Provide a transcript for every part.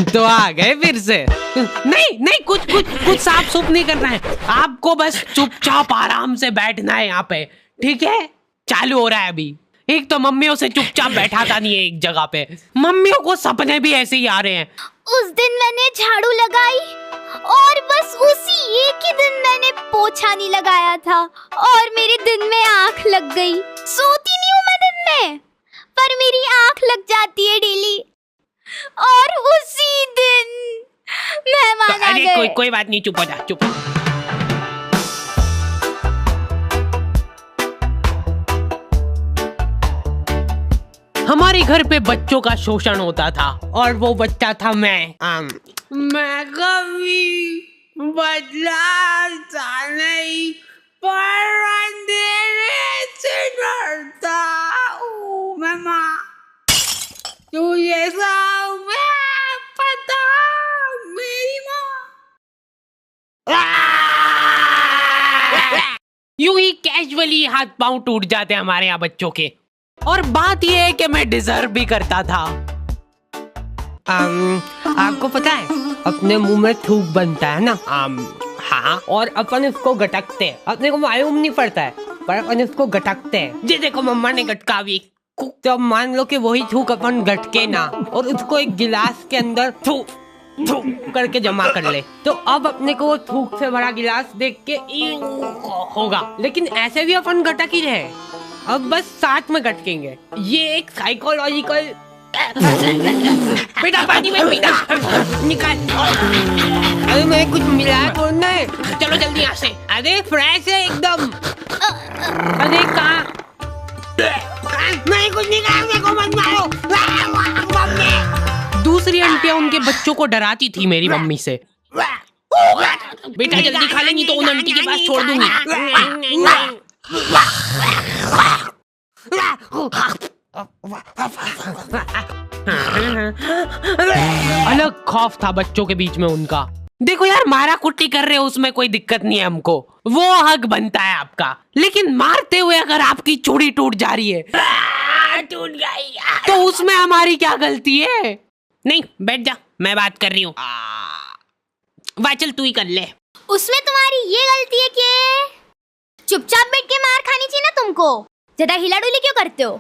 तो आ गए फिर से। नहीं नहीं, कुछ साफ सुफ नहीं करना है आपको, बस चुपचाप आराम से बैठना है यहाँ पे, ठीक है? चालू हो रहा है अभी। एक तो मम्मियों से चुपचाप बैठाता नहीं है एक जगह पे, मम्मियों को सपने भी ऐसे ही आ रहे हैं। उस दिन मैंने झाड़ू लगाई और बस उसी एक ही दिन मैंने पोछा नहीं लगाया था और मेरे दिन में आँख लग गई। सोती नहीं हूँ मैं दिन में, पर मेरी आँख लग जाती है डेली और उसी दिन मेहमान आ गए। कोई बात नहीं, चुप हो जा, चुप। हमारे घर पे बच्चों का शोषण होता था और वो बच्चा था मैं कभी बदलाता नहीं, पर अंधेरे से डरता हूँ मैं माँ, तुझे सब पता मेरी माँ। यूं ही कैजुअली हाथ पांव टूट जाते हमारे यहाँ बच्चों के। और बात यह है कि मैं डिजर्व भी करता था। आपको पता है अपने मुंह में थूक बनता है ना? हाँ, और अपन इसको गटकते हैं, अपने को मालूम नहीं पड़ता है पर अपन इसको गटकते हैं। जी देखो मम्मा ने गटका भी, तो मान लो कि वही थूक अपन गटके ना और उसको एक गिलास के अंदर थूक करके जमा कर ले, तो अब अपने को वो थूक से भरा गिलास देख के होगा, लेकिन ऐसे भी अपन गटक ही रहे, अब बस साथ में गटकेंगे। ये एक साइकोलॉजिकल। बेटा पानी में पीना निकाल। अरे मैं कुछ मिला तो नहीं, चलो जल्दी यहाँ से। अरे फ्रेश है एकदम। अरे कहाँ? मैं कुछ नहीं कहा, मेरे को मत मारो। दूसरी आंटियां उनके बच्चों को डराती थी मेरी मम्मी से। बेटा जल्दी खा ले, नहीं तो उन आंटी के पास छोड़ दूंगी। अलग खौफ था बच्चों के बीच में उनका। देखो यार, मारा कुट्टी कर रहे हो उसमें कोई दिक्कत नहीं है हमको, वो हक बनता है आपका, लेकिन मारते हुए अगर आपकी चूड़ी टूट जा रही है टूट गई तो उसमें हमारी क्या गलती है? नहीं बैठ जा, मैं बात कर रही हूँ। वाह चल तू ही कर ले। उसमें तुम्हारी ये गलती है कि चुपचाप बैठ के मार खानी चाहिए ना तुमको, ज्यादा हिला डुली क्यों करते हो?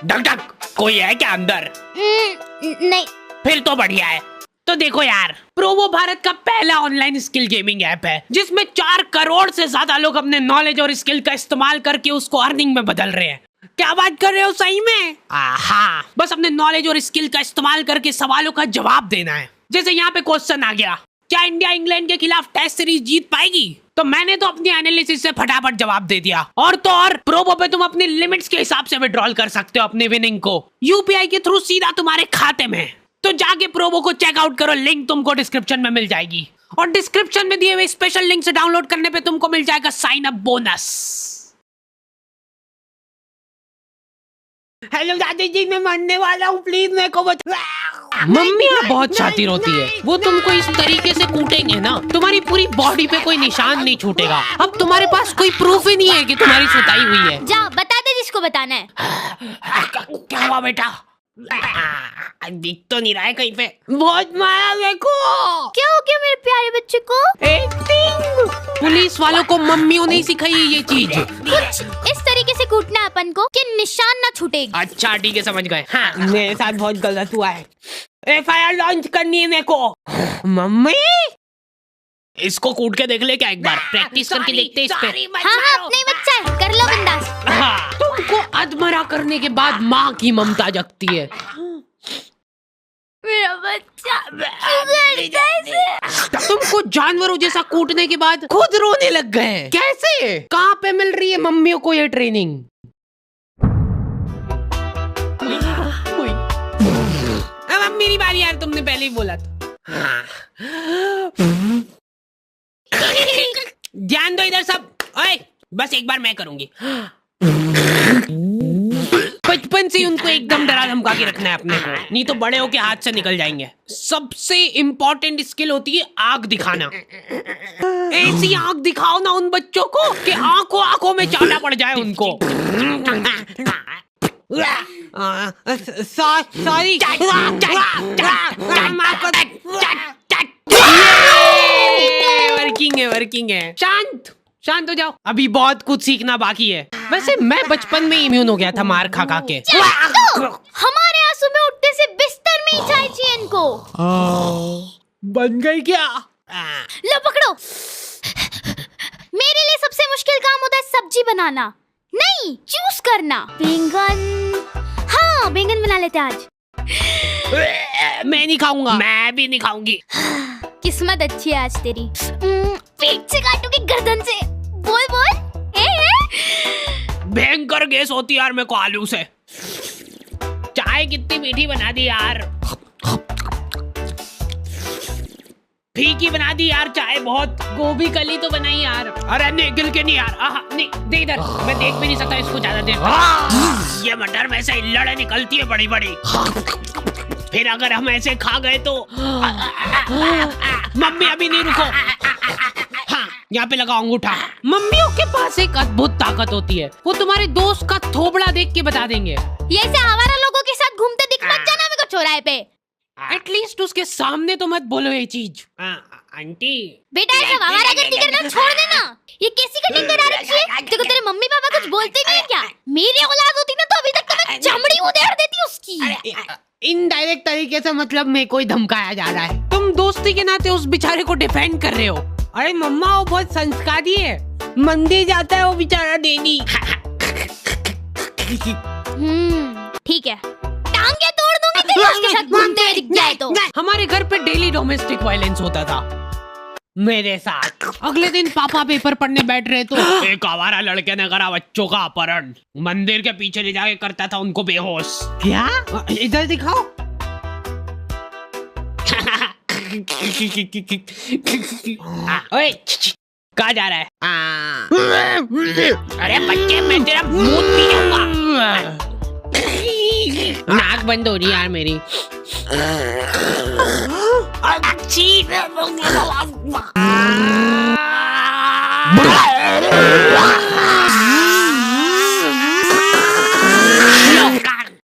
डक डक कोई है क्या अंदर? नहीं। फिर तो बढ़िया है। तो देखो यार, प्रोवो भारत का पहला ऑनलाइन स्किल गेमिंग ऐप है जिसमें 4 करोड़ से ज्यादा लोग अपने नॉलेज और स्किल का इस्तेमाल करके उसको अर्निंग में बदल रहे हैं। क्या बात कर रहे हो सही में? हाँ, बस अपने नॉलेज और स्किल का इस्तेमाल करके सवालों का जवाब देना है। जैसे यहाँ पे क्वेश्चन आ गया, क्या इंडिया इंग्लैंड के खिलाफ टेस्ट सीरीज जीत पाएगी? तो मैंने तो अपनी एनालिसिस से फटाफट जवाब दे दिया। और तो और प्रोबो पे तुम अपनी लिमिट्स के हिसाब से विड्रॉल कर सकते हो अपने विनिंग को यूपीआई के थ्रू सीधा तुम्हारे खाते में। तो जाके प्रोबो को चेकआउट करो, लिंक तुमको डिस्क्रिप्शन में मिल जाएगी। और डिस्क्रिप्शन में दिए हुए स्पेशल लिंक से डाउनलोड करने पे तुमको मिल जाएगा साइन अप बोनस। हेलो दादी जी, मैं मरने वाला हूँ, प्लीज मेरे को बचा। मम्मी बहुत शातिर होती है, वो तुमको इस तरीके से कूटेंगे ना तुम्हारी पूरी बॉडी पे कोई निशान नहीं छूटेगा। अब तुम्हारे पास कोई प्रूफ ही नहीं है कि तुम्हारी सुताई हुई है। जा बता दे जिसको बताना है। क्या हुआ बेटा? दिख तो नहीं रहा है कहीं पे। बहुत मारा मेरे को। क्या हो गया मेरे प्यारे बच्चे को? पुलिस वालों को मम्मियों ने सिखाई है ये चीज। कुछ इस तरीके से कूटना है अपन को कि निशान ना छूटेगी। अच्छा ठीक है, समझ गए। हाँ, मेरे साथ बहुत गलत हुआ है, एफआईआर लॉन्च करनी है मेरे को। मम्मी इसको कूट के देख ले क्या, एक बार प्रैक्टिस करके देखते हैं इस पे। हाँ, अपना ही बच्चा है, कर लो बिंदास। हाँ, तुमको अधमरा करने के बाद माँ की ममता जगती है। मेरा बच्चा तुमको जानवरों जैसा कूटने के बाद खुद रोने लग गए हैं। कैसे? कहाँ पे मिल रही है मम्मियों को ये ट्रेनिंग? अब मेरी बारी यार, तुमने पहले ही बोला था। ध्यान दो इधर सब। ओए, बस एक बार मैं करूंगी। बचपन से उनको एकदम डरा धमका के रखना है अपने को, नहीं तो बड़े होके हाथ से निकल जाएंगे। सबसे इम्पोर्टेंट स्किल होती है आंख दिखाना। ऐसी आंख दिखाओ ना उन बच्चों को कि आंखों आंखों में चाटा पड़ जाए उनको। सॉरी। वर्किंग है। शांत शांत हो जाओ, अभी बहुत कुछ सीखना बाकी है। वैसे मैं बचपन में इम्यून हो गया था मार खा खा के। हमारे यहाँ सुबह उठते से बिस्तर में ही चाय चाहिए इनको। बन गई क्या? लो पकड़ो। मेरे लिए सबसे मुश्किल काम होता है सब्जी बनाना, नहीं चूज करना। बैंगन, हाँ बैंगन बना लेते आज। मैं नहीं खाऊंगा। मैं भी नहीं खाऊंगी। किस्मत अच्छी है आज तेरी। पेट से काटूंगी गर्दन से। बोल बोल। भयंकर गैस होती है यार मेरे को आलू से। चाय कितनी मीठी बना दी यार, फीकी बना दी यार चाय बहुत। गोभी कली तो बनाई यार। अरे नहीं गिल के नहीं यार। नहीं दे इधर, मैं देख भी नहीं सकता इसको ज्यादा देर। ये मटर में से इल्लड़े निकलती है बड़ी बड़ी, फिर अगर हम ऐसे खा गए तो। मम्मी अभी नहीं, रुको। हाँ यहाँ पे लगाओ अंगूठा। मम्मियों के पास एक अद्भुत ताकत होती है, वो तुम्हारे दोस्त का थोबड़ा देख के बता देंगे। ये ऐसे आवारा लोगों के साथ घूमते दिख मत जाना मेरे को चौराहे पे। एटलीस्ट उसके सामने तो मत बोलो ये चीज। आंटी बेटा ऐसा आवारागर्दी करना छोड़ देना। ये कैसी कटिंग करा रखी है? देखो तेरे मम्मी पापा कुछ बोलते नहीं है क्या? मेरी औलाद होती ना तो अभी तक तो मैं चमड़ी उधेड़ देती उसकी। इनडायरेक्ट तरीके से मतलब मेरे को ही धमकाया जा रहा है। तुम दोस्ती के नाते उस बेचारे को डिफेंड कर रहे हो। अरे मम्मा वो बहुत संस्कारी है, मंदिर जाता है वो बेचारा डेली। ठीक है, टांगे तोड़ दूंगी तेरी उसके साथ घूमते हुए दिख जाए तो। हमारे घर पे डेली डोमेस्टिक वायलेंस होता था मेरे साथ। अगले दिन पापा पेपर पढ़ने बैठ रहे तो एक आवारा लड़के ने करा बच्चों का अपहरण, मंदिर के पीछे ले जाके करता था उनको बेहोश। क्या? इधर दिखाओ। ओए कहाँ जा रहा है? अरे बच्चे मैं तेरा मुंह पी जाऊंगा। नाक बंद हो रही यार मेरी।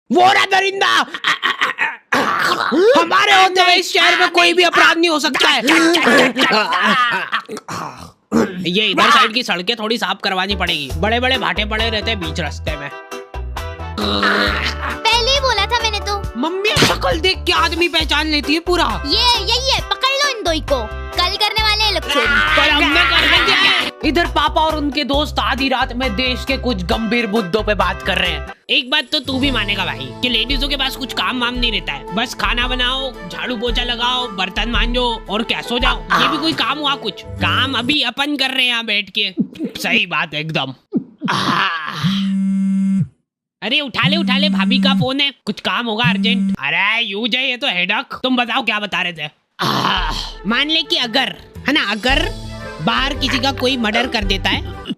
वो रहा दरिंदा। हमारे होते हुए इस शहर में कोई भी अपराध नहीं हो सकता है। ये इधर साइड की सड़कें थोड़ी साफ करवानी पड़ेगी, बड़े बड़े भाटे पड़े रहते हैं बीच रास्ते में। पहले ही बोला था मैंने तो। मम्मी शक्ल देख के आदमी पहचान लेती है पूरा। ये यही है, पकड़ लो इन दोई को, कल करने वाले हैं लोग चोरी। पर हमने करने क्या है? इधर पापा और उनके दोस्त आधी रात में देश के कुछ गंभीर मुद्दों पे बात कर रहे हैं। एक बात तो तू भी मानेगा भाई कि लेडीजों के पास कुछ काम वाम नहीं रहता है, बस खाना बनाओ, झाड़ू पोछा लगाओ, बर्तन मांजो और क्या सो जाओ। ये भी कोई काम हुआ? कुछ काम अभी अपन कर रहे हैं यहाँ बैठ के। सही बात है एकदम। अरे उठा ले भाभी का फोन है, कुछ काम होगा अर्जेंट। अरे यूज है ये तो हेडक। तुम बताओ क्या बता रहे थे? मान ले कि अगर है ना, अगर बाहर किसी का कोई मर्डर कर देता है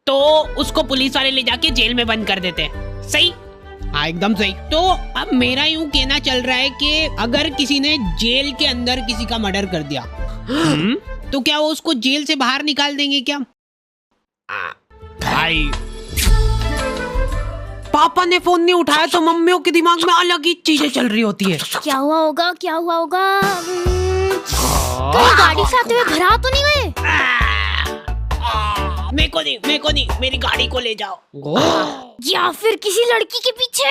तो उसको पुलिस वाले ले जाके जेल में बंद कर देते हैं। सही? हाँ एकदम सही। तो अब मेरा यूं कहना चल रहा है कि अगर किसी ने जेल के अंदर किसी का मर्डर कर दिया तो क्या वो उसको जेल से बाहर निकाल देंगे क्या? भाई पापा ने फोन नहीं उठाया तो मम्मियों के दिमाग में अलग ही चीजें चल रही होती है। क्या हुआ होगा? कहीं गाड़ी से आते हुए घर आ तो नहीं गए? मेरे को नहीं, मेरी गाड़ी को ले जाओ। या फिर किसी लड़की के पीछे।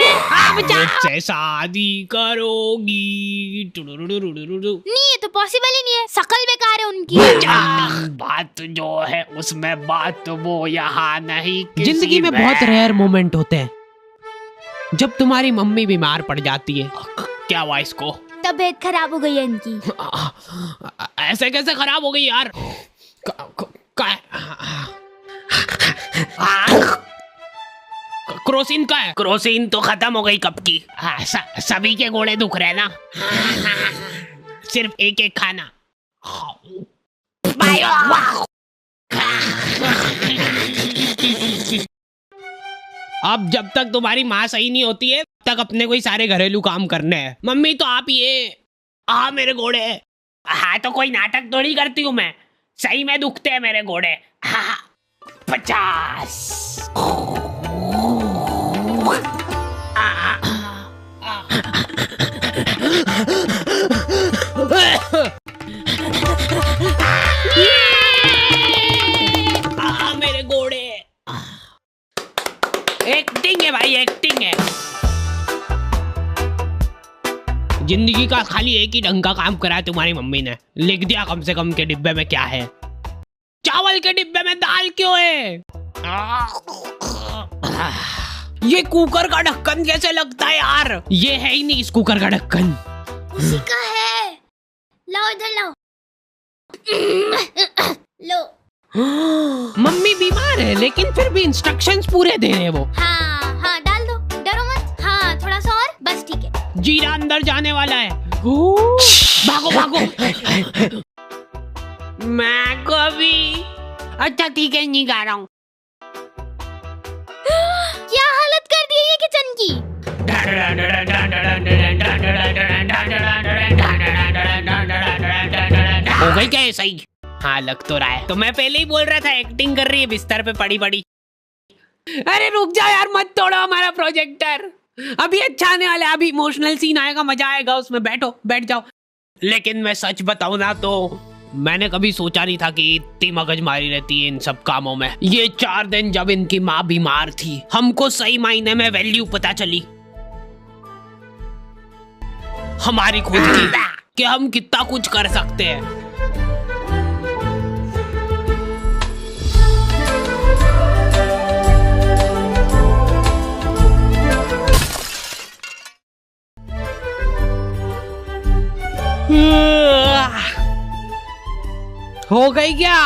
मुझसे शादी करोगी? नहीं, ये तो पॉसिबल ही नहीं है, शकल बेकार है उनकी। बात जो है उसमें बात वो यहाँ नहीं। जिंदगी में बहुत रेयर मोमेंट होते हैं जब तुम्हारी मम्मी बीमार पड़ जाती है। क्या हुआ इसको? तबीयत खराब हो गई है इनकी। ऐसे कैसे खराब हो गई यार? क्रोसिन का है? क्रोसिन तो खत्म हो गई कब की। सभी के घोड़े दुख रहे ना, सिर्फ एक एक खाना। अब जब तक तुम्हारी माँ सही नहीं होती है तक अपने कोई सारे घरेलू काम करने हैं। मम्मी तो आप ये मेरे घोड़े। हाँ तो कोई नाटक थोड़ी करती हूँ मैं, सही में दुखते हैं मेरे घोड़े। 50 जिंदगी का खाली एक ही ढंग का काम करा है तुम्हारी मम्मी ने, लिख दिया कम से कम के डिब्बे में क्या है। चावल के डिब्बे में दाल क्यों है? ये कुकर का ढक्कन कैसे लगता है यार? ये है ही नहीं इस कुकर का ढक्कन। उसी का है, लाओ इधर लाओ। लो। मम्मी बीमार है लेकिन फिर भी इंस्ट्रक्शंस पूरे दे रहे हैं वो। हाँ हाँ डाल दो, डरो मत। हाँ थोड़ा सा और, बस ठीक है। जीरा अंदर जाने वाला है। भागो भागो। मैं को भी। अच्छा ठीक है, नहीं गा रहा हूँ। क्या हालत कर दी है ये किचन की। हो गई क्या ये सही? हाँ लग तो रहा है। तो मैं पहले ही बोल रहा था एक्टिंग कर रही है बिस्तर पे पड़ी पड़ी। अरे रुक जाओ यार, मत तोड़ो हमारा प्रोजेक्टर। अभी अच्छा आने वाला है, अभी इमोशनल सीन आएगा, मजा आएगा उसमें। बैठो, बैठ जाओ। लेकिन मैं सच बताऊं ना तो मैंने कभी सोचा नहीं था कि इतनी मगजमारी रहती है इन सब कामों में। ये 4 दिन जब इनकी माँ बीमार थी, हमको सही मायने में वैल्यू पता चली हमारी खुद की, कि हम कितना कुछ कर सकते हैं। हो गई क्या?